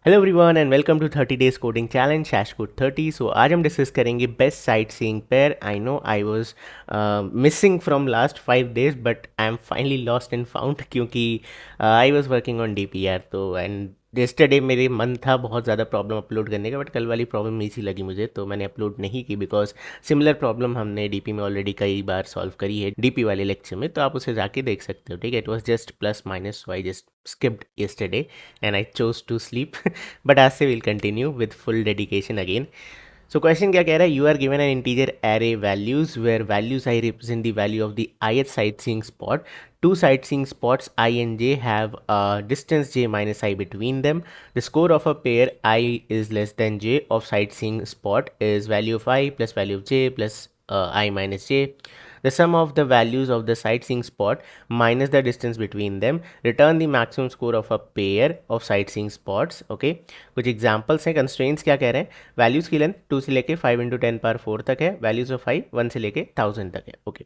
Hello everyone and welcome to 30 days coding challenge शैश code 30। So आज हम discuss करेंगे best sightseeing pair. I know I was missing from last 5 days but I am finally lost and found क्योंकि I was working on DPR. तो and yesterday मेरे मन था बहुत ज़्यादा प्रॉब्लम अपलोड करने का, बट कल वाली प्रॉब्लम ईजी लगी मुझे तो मैंने अपलोड नहीं की बिकॉज सिमिलर प्रॉब्लम हमने डीपी में ऑलरेडी कई बार सॉल्व करी है डीपी वाले लेक्चर में, तो आप उसे जाके देख सकते हो। ठीक है, it was just plus minus, so I just skipped yesterday and I chose to sleep but आज से we'll continue with full dedication again. So question क्या कह रहा है, you are given an integer array values where values I represent the value of the ith sightseeing spot. Two sightseeing spots I and j have a distance j minus I between them. The score of a pair I is less than j of sightseeing spot is value of I plus value of j plus I minus j. The sum of the values of the sightseeing spot minus the distance between them return the maximum score of a pair of sightseeing spots. Okay, कुछ examples हैं। Constraints क्या कह रहे हैं, values की length 2 से लेके 5 × 10⁴ तक है, वैल्यूज़ ऑफ आई 1 से लेके 1000 तक है। ओके,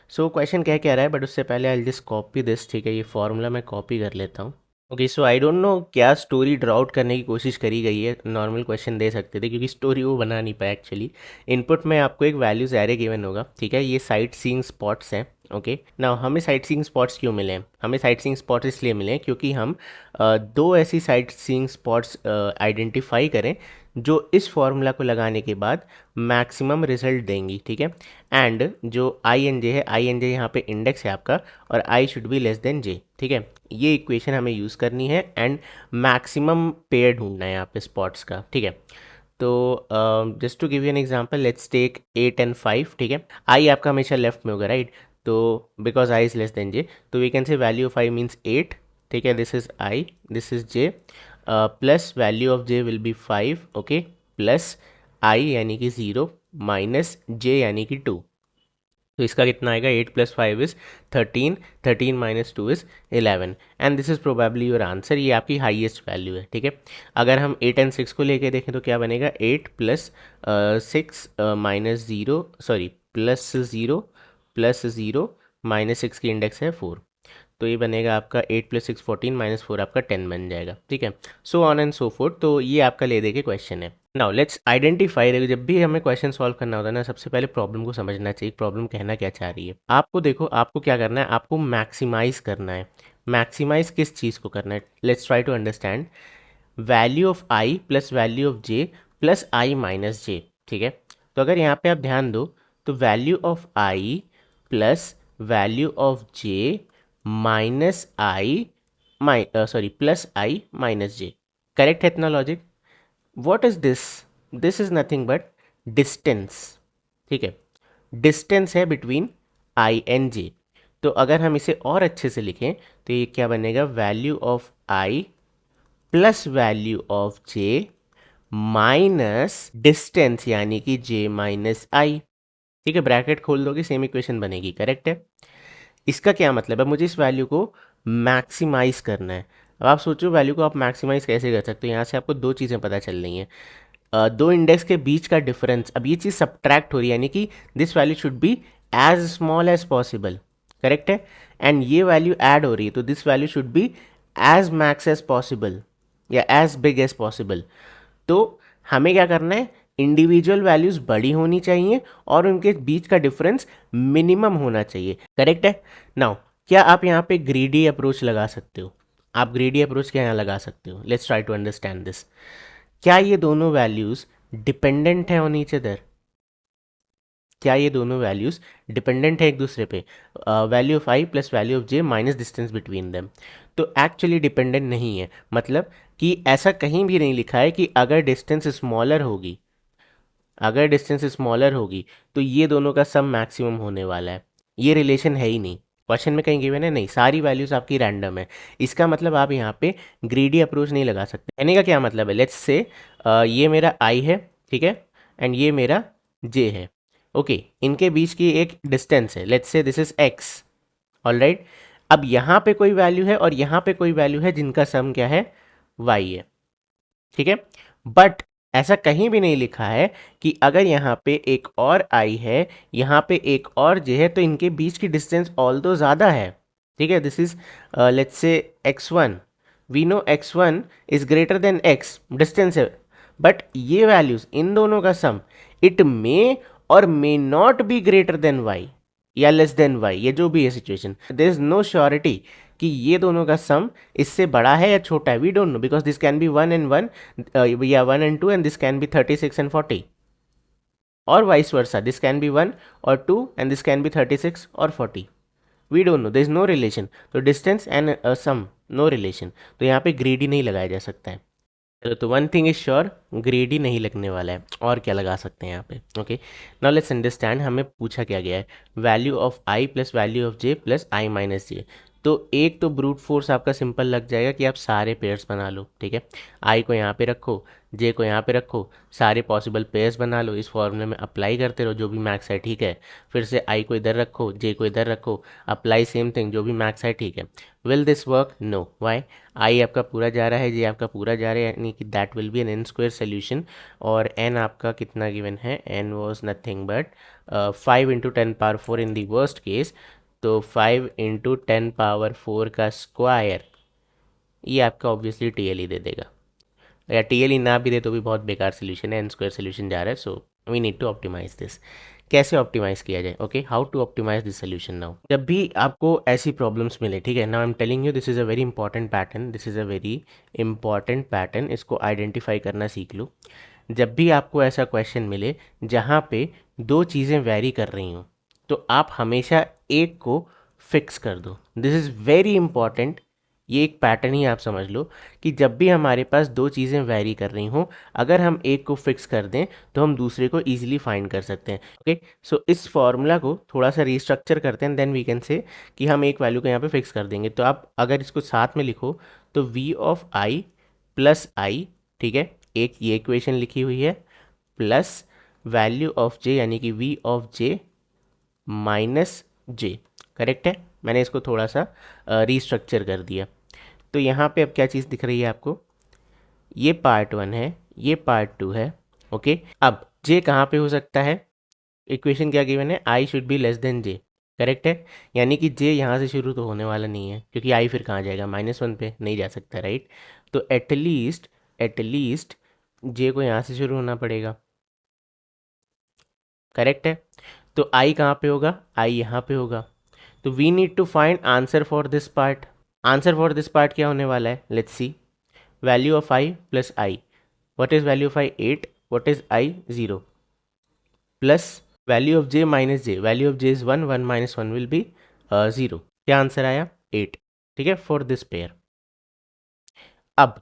सो क्वेश्चन क्या कह रहा है, बट उससे पहले आई जस्ट कॉपी दिस। ठीक है, ये फॉर्मूला मैं कॉपी कर लेता हूँ। Okay, so I don't know क्या स्टोरी ड्रॉ आउट करने की कोशिश करी गई है। नॉर्मल क्वेश्चन दे सकते थे क्योंकि स्टोरी वो बना नहीं पाया एक्चुअली। इनपुट में आपको एक वैल्यूज एरे गिवन होगा। ठीक है, ये साइट सीइंग स्पॉट्स हैं। ओके, नाउ हमें साइट सीइंग स्पॉट्स क्यों मिले हैं, हमें साइट सीइंग स्पॉट्स इसलिए मिले हैं क्योंकि हम दो ऐसी साइट सीइंग स्पॉट्स आइडेंटिफाई करें जो इस फॉर्मूला को लगाने के बाद मैक्सिमम रिजल्ट देंगी। ठीक है, एंड जो आई एन जे है, आई एन जे यहाँ पे इंडेक्स है आपका, और I should be less than J. ठीक है, ये इक्वेशन हमें यूज़ करनी है एंड मैक्सिमम पेयर ढूंढना है यहाँ पे स्पॉट्स का। ठीक है, तो just to give you an example, let's take 8 and 5। ठीक है, आई आपका हमेशा लेफ्ट में होगा, राइट? तो because I is less than J, तो we can say value of I means 8। ठीक है, this is I, this is J, plus value of J will be 5। Okay, plus I यानी कि 0 माइनस जे यानी कि 2। तो इसका कितना आएगा, 8 + 5 is 13, 13 - 2 is 11 and this is probably your answer. ये आपकी हाईएस्ट वैल्यू है। ठीक है, अगर हम 8 and 6 को लेके देखें तो क्या बनेगा, 8 + 6 - 0 सॉरी प्लस 0 प्लस 0 -6 की इंडेक्स है 4, तो ये बनेगा आपका 8 + 6 14 -4 आपका 10 बन जाएगा। ठीक है, so on and so fourth. तो ये आपका ले दे के क्वेश्चन है। Now let's identify. देखो, जब भी हमें क्वेश्चन सॉल्व करना होता है ना, सबसे पहले प्रॉब्लम को समझना चाहिए, प्रॉब्लम कहना क्या चाह रही है आपको। देखो, आपको क्या करना है, आपको मैक्सिमाइज करना है। मैक्सिमाइज किस चीज़ को करना है, let's try to understand. Value of I plus value of J plus I minus J. ठीक है, तो अगर यहाँ पे आप ध्यान दो तो value of I plus value of J minus I sorry plus I minus J, correct है इतना logic? What is this, this is nothing but distance. ठीक है, डिस्टेंस है बिटवीन आई एंड जे। तो अगर हम इसे और अच्छे से लिखें तो ये क्या बनेगा, value of I plus value of J minus distance यानी कि जे माइनस आई। ठीक है, ब्रैकेट खोल दोगे सेम इक्वेशन बनेगी, करेक्ट है? इसका क्या मतलब है, मुझे इस वैल्यू को मैक्सिमाइज करना है। अब आप सोचो वैल्यू को आप मैक्सिमाइज कैसे कर सकते हो। यहाँ से आपको दो चीज़ें पता चल रही हैं, दो इंडेक्स के बीच का डिफरेंस। अब ये चीज़ सब्ट्रैक्ट हो रही है, यानी कि this value should be as small as possible, correct है? एंड ये वैल्यू ऐड हो रही है, तो this value should be as max as possible या एज बिग एज पॉसिबल। तो हमें क्या करना है, इंडिविजुअल वैल्यूज बड़ी होनी चाहिए और उनके बीच का डिफरेंस मिनिमम होना चाहिए, करेक्ट है? नाउ क्या आप यहाँ पे ग्रीडी अप्रोच लगा सकते हो? आप ग्रीडी अप्रोच क्या यहाँ लगा सकते हो? Let's try to understand this. क्या ये दोनों वैल्यूज डिपेंडेंट है ऑन ईच अदर? क्या ये दोनों वैल्यूज डिपेंडेंट है एक दूसरे पे? Value of I plus value of J minus distance between them, तो एक्चुअली डिपेंडेंट नहीं है। मतलब कि ऐसा कहीं भी नहीं लिखा है कि अगर डिस्टेंस स्मॉलर होगी, अगर डिस्टेंस स्मॉलर होगी तो ये दोनों का सम मैक्सिमम होने वाला है। ये रिलेशन है ही नहीं, क्वेश्चन में कहीं गिवन है नहीं, सारी वैल्यूज आपकी रैंडम है। इसका मतलब आप यहाँ पे ग्रीडी अप्रोच नहीं लगा सकते। कहने का क्या मतलब है, लेट्स से ये मेरा आई है, ठीक है, एंड ये मेरा जे है। ओके, इनके बीच की एक डिस्टेंस है, let's say this is x, alright. अब यहाँ पे कोई वैल्यू है और यहाँ पे कोई वैल्यू है जिनका सम क्या है, वाई है, ठीक है। बट ऐसा कहीं भी नहीं लिखा है कि अगर यहाँ पे एक और आई है, यहाँ पे एक और जे है, तो इनके बीच की डिस्टेंस ऑल दो ज़्यादा है, ठीक है। This is let's say x1, we know x1 is greater than x, distance है, बट ये वैल्यूज इन दोनों का sum it may or may not be greater than y या लेस देन y, ये जो भी है situation, there is no surety कि ये दोनों का सम इससे बड़ा है या छोटा है, we don't know, because this can be 1 and 1 या 1 and 2 and this can be 36 and 40, और vice versa, this can be 1 और 2 एंड दिस कैन बी 36 और 40, we don't know, there is no relation, तो distance and sum no relation, तो यहाँ पे ग्रेडी नहीं लगाया जा सकता है। चलो, तो वन थिंग इज श्योर, ग्रेडी नहीं लगने वाला है, और क्या लगा सकते हैं यहाँ पे। ओके, नाउ लेट्स अंडरस्टैंड हमें पूछा क्या गया है, value of I plus value of J plus I minus J. तो एक तो ब्रूट फोर्स आपका सिंपल लग जाएगा कि आप सारे पेयर्स बना लो, ठीक है, आई को यहाँ पे रखो, जे को यहाँ पे रखो, सारे पॉसिबल पेयर्स बना लो, इस फॉर्मूले में अप्लाई करते रहो जो भी मैक्स है, ठीक है, फिर से आई को इधर रखो, जे को इधर रखो, अप्लाई सेम थिंग जो भी मैक्स है, ठीक है। Will this work? No. Why? I आपका पूरा जा रहा है, जे आपका पूरा जा रहा है, यानी कि that will be N N square solution, और एन आपका कितना गिवन है, N was nothing but 5 into 10 power 4 in the worst case, तो 5 इंटू 10 पावर 4 का स्क्वायर, ये आपका ऑब्वियसली टी एल ही दे देगा, या टी एल ही ना भी दे तो भी बहुत बेकार सोल्यूशन है, एन स्क्वायर सोल्यूशन जा रहा है, so we need to optimise this. कैसे ऑप्टिमाइज किया जाए? Okay, how to optimise this solution now. जब भी आपको ऐसी प्रॉब्लम्स मिले, ठीक है, now I am telling you this is a very important pattern, this is a very important pattern, इसको आइडेंटिफाई करना सीख लो। जब भी आपको ऐसा क्वेश्चन मिले जहाँ पे दो चीज़ें वैरी कर रही हों, तो आप हमेशा एक को फिक्स कर दो, दिस इज़ वेरी इंपॉर्टेंट। ये एक पैटर्न ही आप समझ लो कि जब भी हमारे पास दो चीज़ें वैरी कर रही हों, अगर हम एक को फिक्स कर दें तो हम दूसरे को ईजिली फाइंड कर सकते हैं। ओके, सो इस फॉर्मूला को थोड़ा सा रिस्ट्रक्चर करते हैं, देन वी कैन से कि हम एक वैल्यू को यहाँ पे फिक्स कर देंगे। तो आप अगर इसको साथ में लिखो तो we of I plus I, ठीक है, एक ये इक्वेशन लिखी हुई है, प्लस वैल्यू ऑफ जे यानी कि V of J minus J, correct है। मैंने इसको थोड़ा सा रिस्ट्रक्चर कर दिया। तो यहाँ पे अब क्या चीज़ दिख रही है आपको, ये पार्ट 1 है, ये पार्ट 2 है। ओके, अब जे कहाँ पे हो सकता है, इक्वेशन क्या गिवन है, आई should be less than J, correct है, यानी कि जे यहाँ से शुरू तो होने वाला नहीं है, क्योंकि आई फिर कहाँ जाएगा, -1 पे नहीं जा सकता, राइट। तो एटलीस्ट जे को यहाँ से शुरू होना पड़ेगा, करेक्ट है। तो आई कहाँ पे होगा, आई यहाँ पे होगा। तो we need to find answer for this part. Answer for this part क्या होने वाला है, let's see, value of I plus I, what is value of I 8, what is I 0, plus value of J minus J, value of J is 1, 1 minus 1 will be 0, क्या answer आया 8, ठीक है, for this pair. अब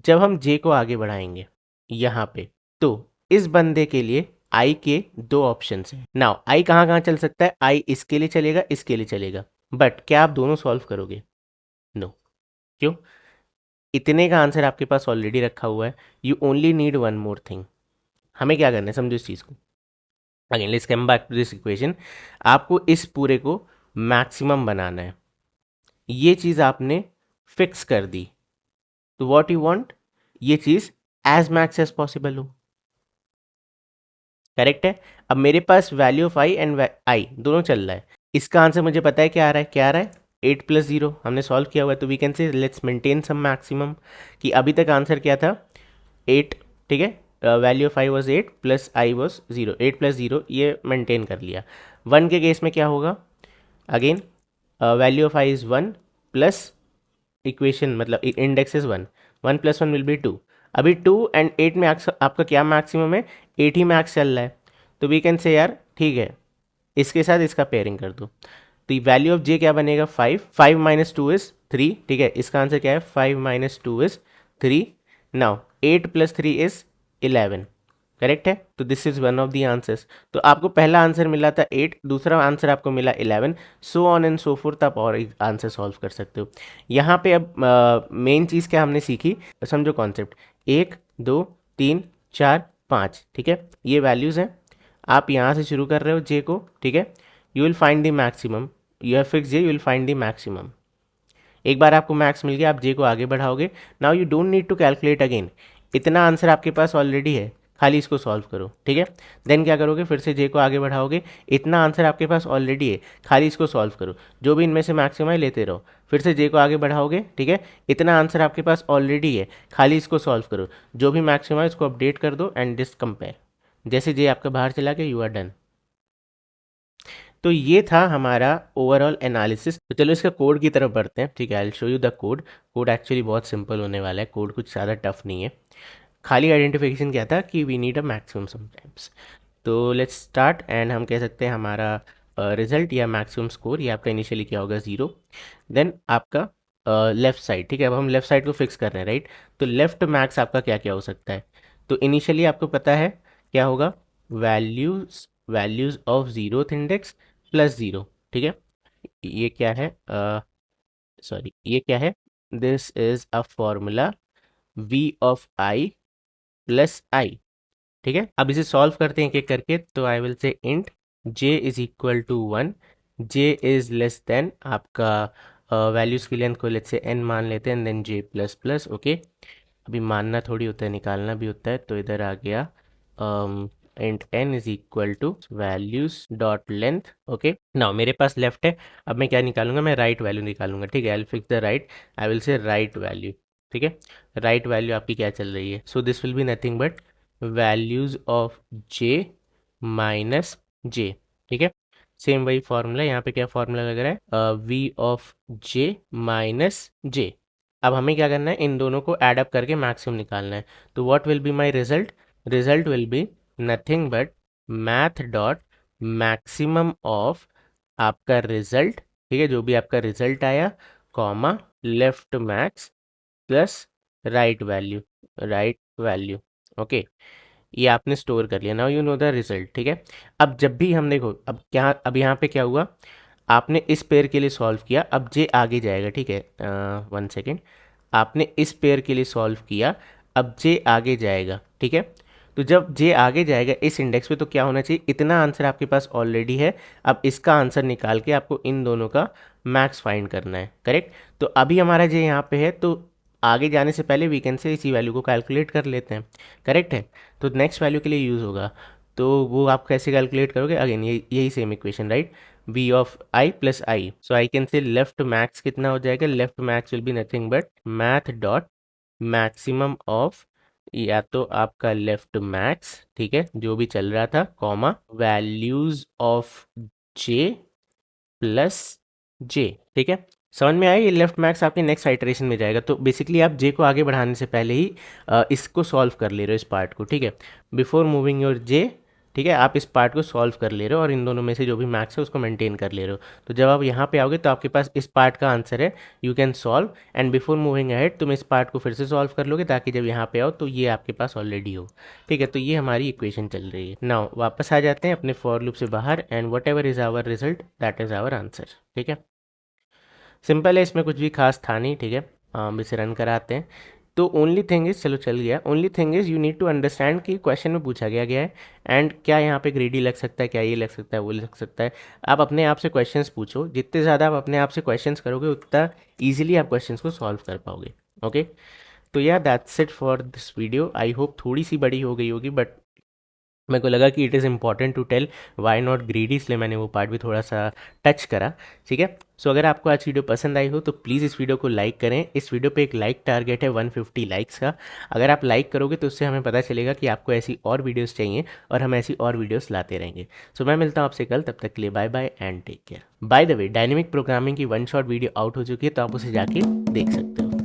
जब हम जे को आगे बढ़ाएंगे यहाँ पे, तो इस बंदे के लिए आई के दो ऑप्शंस हैं। नाउ आई कहाँ कहाँ चल सकता है, आई इसके लिए चलेगा, इसके लिए चलेगा, बट क्या आप दोनों सॉल्व करोगे, नो। क्यों? इतने का आंसर आपके पास ऑलरेडी रखा हुआ है, you only need one more thing. हमें क्या करना है, समझो इस चीज़ को। Again let's come back to this equation, आपको इस पूरे को मैक्सिमम बनाना है, ये चीज़ आपने फिक्स कर दी, तो व्हाट यू वांट, ये चीज़ एज मैक्स एज पॉसिबल हो, करेक्ट है। अब मेरे पास value of I and I दोनों चल रहा है, इसका आंसर मुझे पता है क्या आ रहा है, क्या आ रहा है 8 + 0, हमने सॉल्व किया हुआ है, तो we can say let's maintain some maximum, कि अभी तक आंसर क्या था 8, ठीक है, value of I was 8 plus I was 0, 8 + 0 ये मेंटेन कर लिया। 1 के केस में क्या होगा, again value of I is 1 plus equation मतलब इंडेक्स इज़ 1, 1 + 1 विल बी 2, अभी 2 एंड 8 में आपका क्या मैक्सिमम है, 8 ही मैक्स चल रहा है, तो वी कैन से यार ठीक है, इसके साथ इसका पेयरिंग कर दो, तो वैल्यू ऑफ जे क्या बनेगा 5, 5 - 2 इज़ 3, ठीक है, इसका आंसर क्या है 5 - 2 इज़ 3, नाउ 8 + 3 इज़ 11, करेक्ट है। तो this is one of the answers. तो आपको पहला आंसर मिला था 8, दूसरा आंसर आपको मिला 11, so on and so fourth, आप और आंसर सॉल्व कर सकते हो। यहाँ पे अब मेन चीज़ क्या हमने सीखी, समझो कॉन्सेप्ट, 1 2 3 4 5, ठीक है, ये वैल्यूज़ हैं, आप यहाँ से शुरू कर रहे हो जे को, ठीक है, you will find the maximum, you have fix J, you will find the maximum. एक बार आपको मैक्स मिल गया, आप जे को आगे बढ़ाओगे, now you don't need to calculate again, इतना आंसर आपके पास ऑलरेडी है, खाली इसको सॉल्व करो, ठीक है। देन क्या करोगे, फिर से जे को आगे बढ़ाओगे, इतना आंसर आपके पास ऑलरेडी है, खाली इसको सॉल्व करो, जो भी इनमें से मैक्सिमम है लेते रहो। फिर से जे को आगे बढ़ाओगे, ठीक है, इतना आंसर आपके पास ऑलरेडी है, खाली इसको सॉल्व करो, जो भी मैक्सिमम है इसको अपडेट कर दो एंड दिस कंपेयर। जैसे जे आपका बाहर चला गया, यू आर डन। तो ये था हमारा ओवरऑल एनालिसिस। तो चलो इसका कोड की तरफ बढ़ते हैं, ठीक है। I will show you the code. Code actually बहुत सिंपल होने वाला है, कोड कुछ ज़्यादा टफ नहीं है। खाली आइडेंटिफिकेशन क्या था कि we need a maximum sometimes. तो लेट्स स्टार्ट एंड हम कह सकते हैं हमारा रिजल्ट या मैक्सिमम स्कोर, ये आपका इनिशियली क्या होगा, 0। देन आपका लेफ्ट साइड, ठीक है। अब हम लेफ्ट साइड को फिक्स कर रहे हैं, राइट। तो लेफ्ट मैक्स आपका क्या क्या हो सकता है, तो इनिशियली आपको पता है क्या होगा, values values of zeroth index plus 0, ठीक है। ये क्या है, सॉरी ये क्या है, this is a formula v of i प्लस आई, ठीक है। अब इसे सॉल्व करते हैं एक एक करके। तो I will say int j is equal to 1, j is less than आपका वैल्यूज की लेंथ को लेट्स से n मान लेते हैं, then j plus plus, okay. अभी मानना थोड़ी होता है, निकालना भी होता है। तो इधर आ गया int n is equal to values dot length, okay. Now मेरे पास लेफ्ट है, अब मैं क्या निकालूंगा, मैं राइट वैल्यू निकालूंगा, ठीक है। I will fix the right, I will से राइट वैल्यू, ठीक है। राइट वैल्यू आपकी क्या चल रही है, so this will be nothing but values of j minus j, ठीक है। सेम वही फॉर्मूला, यहाँ पे क्या फॉर्मूला लग रहा है, v of j minus j। अब हमें क्या करना है, इन दोनों को ऐड अप करके मैक्सिमम निकालना है। तो what will be my result, result will be nothing but math dot maximum of आपका रिजल्ट, ठीक है, जो भी आपका रिजल्ट आया, comma left max plus right value, okay. ये आपने स्टोर कर लिया, now you know the result, ठीक है। अब जब भी हम देखो, अब क्या, अब यहाँ पे क्या हुआ, आपने इस पेयर के लिए सॉल्व किया, अब जे आगे जाएगा, ठीक है। 1 सेकेंड, आपने इस पेयर के लिए सॉल्व किया, अब जे आगे जाएगा, ठीक है। तो जब जे आगे जाएगा इस इंडेक्स पे, तो क्या होना चाहिए, इतना आंसर आपके पास ऑलरेडी है, अब इसका आंसर निकाल के आपको इन दोनों का मैक्स फाइंड करना है, करेक्ट। तो अभी हमारा जे यहाँ पे है, तो आगे जाने से पहले वी कैन से इसी वैल्यू को कैलकुलेट कर लेते हैं, करेक्ट है। तो नेक्स्ट वैल्यू के लिए यूज़ होगा, तो वो आप कैसे कैलकुलेट करोगे, अगेन यही same equation, right. v of i प्लस आई, सो I can say left max कितना हो जाएगा, left max will be nothing but math dot maximum of, या तो आपका लेफ्ट मैक्स, ठीक है, जो भी चल रहा था, comma values of j plus j, ठीक है। समझ में आया, ये लेफ्ट मैक्स आपके नेक्स्ट आइटरेशन में जाएगा। तो बेसिकली आप j को आगे बढ़ाने से पहले ही इसको सॉल्व कर ले रहे हो, इस पार्ट को, ठीक है। बिफोर मूविंग योर j, ठीक है, आप इस पार्ट को सॉल्व कर ले रहे हो और इन दोनों में से जो भी मैक्स है उसको मेंटेन कर ले रहे हो। तो जब आप यहाँ पे आओगे तो आपके पास इस पार्ट का आंसर है, you can solve and before moving ahead तुम इस पार्ट को फिर से सॉल्व कर लोगे, ताकि जब यहाँ पे आओ तो ये आपके पास ऑलरेडी हो, ठीक है। तो ये हमारी इक्वेशन चल रही है। नाउ वापस आ जाते हैं अपने फॉर लूप से बाहर, and whatever is our result that is our answer, ठीक है। सिंपल है, इसमें कुछ भी खास था नहीं, ठीक है। हम इसे रन कराते हैं। तो ओनली थिंग इज, चलो चल गया, only thing is you need to understand कि क्वेश्चन में पूछा गया है एंड क्या यहाँ पे ग्रेडी लग सकता है, क्या ये लग सकता है, वो लग सकता है। आप अपने आप से क्वेश्चंस पूछो, जितने ज़्यादा आप अपने आप से क्वेश्चंस करोगे उतना ईजिली आप क्वेश्चंस को सॉल्व कर पाओगे, ओके। तो या that's it for this video. I hope थोड़ी सी बड़ी हो गई होगी, बट मेरे को लगा कि it is important to tell why not greedy, इसलिए मैंने वो पार्ट भी थोड़ा सा टच करा, ठीक है। सो अगर आपको आज वीडियो पसंद आई हो तो प्लीज़ इस वीडियो को लाइक करें। इस वीडियो पे एक लाइक टारगेट है 150 लाइक्स का। अगर आप लाइक करोगे तो उससे हमें पता चलेगा कि आपको ऐसी और वीडियोस चाहिए और हम ऐसी और वीडियोस लाते रहेंगे। सो मैं मिलता हूँ आपसे कल, तब तक के लिए bye bye and take care. By the way, dynamic programming की 1 शॉट वीडियो आउट हो चुकी है, तो आप उसे जाके देख सकते हो।